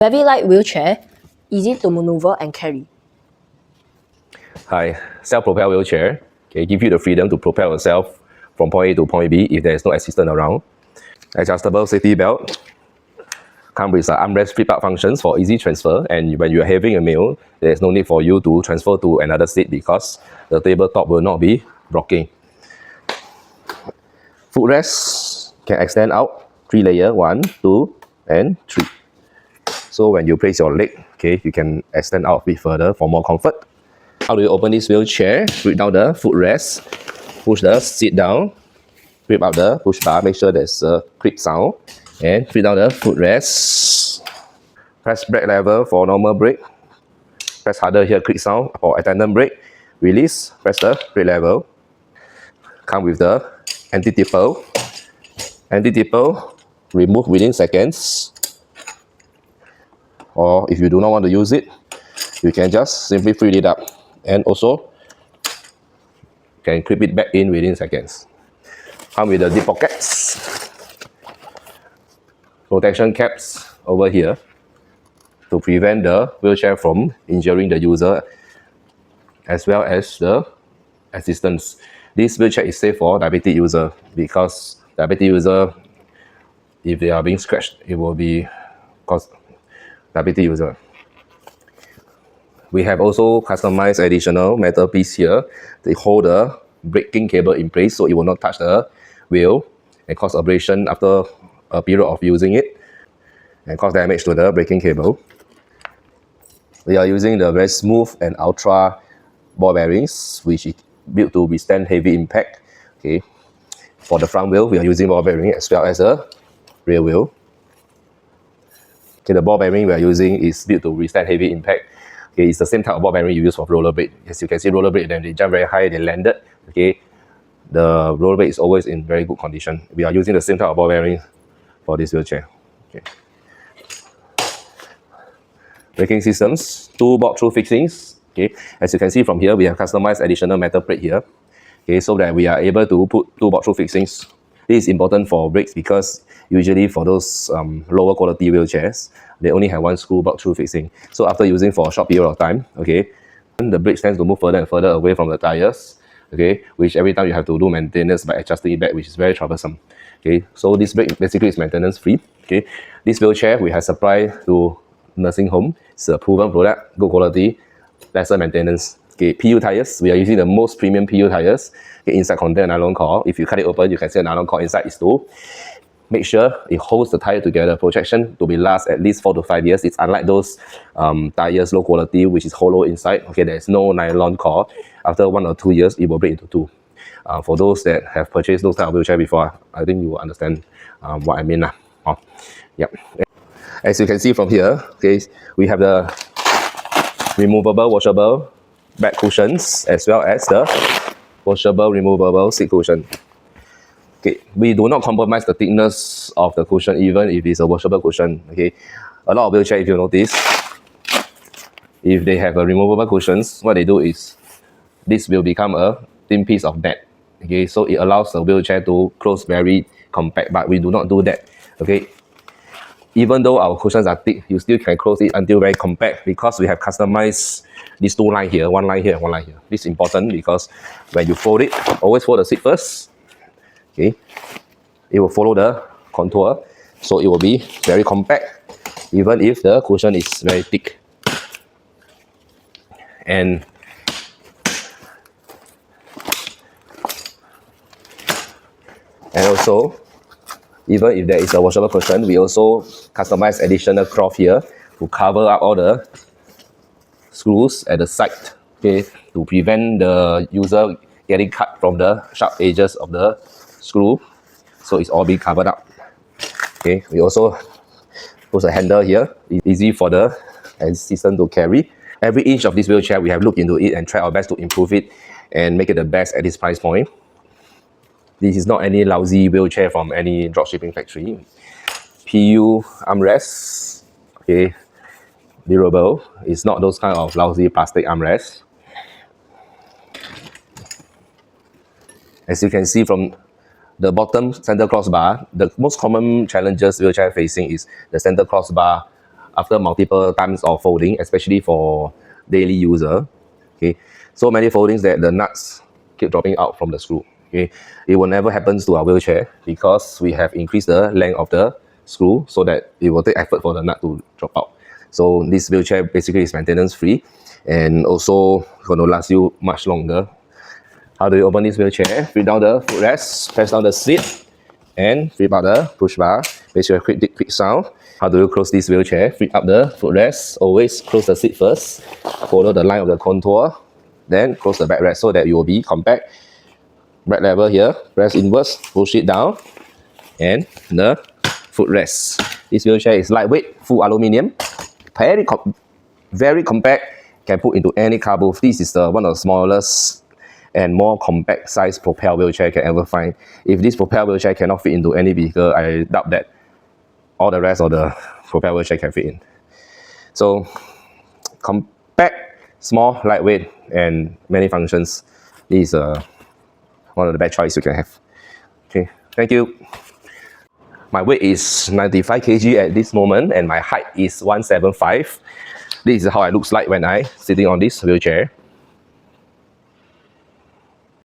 Very light wheelchair, easy to maneuver and carry. Hi, self-propel wheelchair. Okay, give you the freedom to propel yourself from point A to point B if there is no assistant around. Adjustable safety belt. Come with armrest flip-up functions for easy transfer, and when you are having a meal, there is no need for you to transfer to another seat because the tabletop will not be rocking. Footrest can extend out 3 layers, 1, 2, and 3. So when you place your leg, okay, you can extend out a bit further for more comfort. How do you open this wheelchair? Grip down the footrest, push the seat down, grip up the push bar, make sure there's a click sound, and grip down the footrest. Press brake lever for normal brake. Press harder here, click sound. For attendant brake, release, press the brake lever. Come with the anti-tipple. Anti-tipple, remove within seconds. Or if you do not want to use it, you can just simply free it up, and also can clip it back in within seconds. Come with the deep pockets, protection caps over here to prevent the wheelchair from injuring the user as well as the assistants. This wheelchair is safe for diabetic user because diabetic user, if they are being scratched, it will be cause diabetic user. We have also customized additional metal piece here to hold the braking cable in place so it will not touch the wheel and cause abrasion after a period of using it and cause damage to the braking cable. We are using the very smooth and ultra ball bearings which is built to withstand heavy impact. Okay. For the front wheel, we are using ball bearing as well as a rear wheel. Okay, the ball bearing we are using is built to withstand heavy impact. Okay, it's the same type of ball bearing you use for rollerblade. As you can see, rollerblade, then they jump very high, they landed. Okay, the rollerblade is always in very good condition. We are using the same type of ball bearing for this wheelchair. Okay. Braking systems, 2 bolt-through fixings. Okay, as you can see from here, we have customized additional metal plate here. Okay, so that we are able to put 2 bolt-through fixings. This is important for brakes because usually for those lower quality wheelchairs, they only have 1 screw bolt-through fixing. So after using for a short period of time, okay, the brakes tends to move further and further away from the tires, okay, which every time you have to do maintenance by adjusting it back, which is very troublesome. Okay, so this brake basically is maintenance free. Okay, this wheelchair we have supplied to nursing home. It's a proven product, good quality, lesser maintenance. Okay, PU tires, we are using the most premium PU tires. Okay, inside contain a nylon core. If you cut it open, you can see a nylon core inside is to make sure it holds the tire together. Projection to be last at least 4 to 5 years. It's unlike those tires low quality which is hollow inside. Okay, there's no nylon core. After 1 or 2 years, it will break into 2. For those that have purchased those type of wheelchair before, I think you will understand what I mean. Yep. As you can see from here, okay, we have the removable, washable back cushions as well as the washable, removable seat cushion. Okay, we do not compromise the thickness of the cushion even if it's a washable cushion. Okay, a lot of wheelchairs, if you notice, if they have a removable cushions, what they do is this will become a thin piece of net. Okay, so it allows the wheelchair to close very compact, but we do not do that. Okay, even though our cushions are thick, you still can close it until very compact because we have customized these 2 lines here, 1 line here, 1 line here. This is important because when you fold it, always fold the seat first. Okay, it will follow the contour, so it will be very compact even if the cushion is very thick. And also, even if there is a washable cushion, we also customize additional cloth here to cover up all the screws at the side, okay, to prevent the user getting cut from the sharp edges of the screw. So it's all being covered up. Okay, we also put a handle here, easy for the assistant to carry. Every inch of this wheelchair, we have looked into it and tried our best to improve it and make it the best at this price point. This is not any lousy wheelchair from any dropshipping factory. PU armrests, okay, durable. It's not those kind of lousy plastic armrests. As you can see from the bottom center crossbar, the most common challenges wheelchair facing is the center crossbar after multiple times of folding, especially for daily user. Okay, so many foldings that the nuts keep dropping out from the screw. Okay, it will never happen to our wheelchair because we have increased the length of the screw so that it will take effort for the nut to drop out. So this wheelchair basically is maintenance free and also going to last you much longer. How do you open this wheelchair? Flip down the footrest, press down the seat, and flip out the push bar. Basically a quick sound. How do you close this wheelchair? Flip up the footrest. Always close the seat first. Follow the line of the contour. Then close the backrest so that it will be compact. Back level here. Press inwards. Push it down. And the footrest. This wheelchair is lightweight, full aluminium. Very compact. Can put into any car booth. This is one of the smallest and more compact size Propelled wheelchair you can ever find. If this Propelled wheelchair cannot fit into any vehicle, I doubt that all the rest of the Propelled wheelchair can fit in. So compact, small, lightweight, and many functions. This is one of the best choices you can have. Okay, thank you. My weight is 95 kg at this moment and my height is 175. This is how I look like when I sitting on this wheelchair.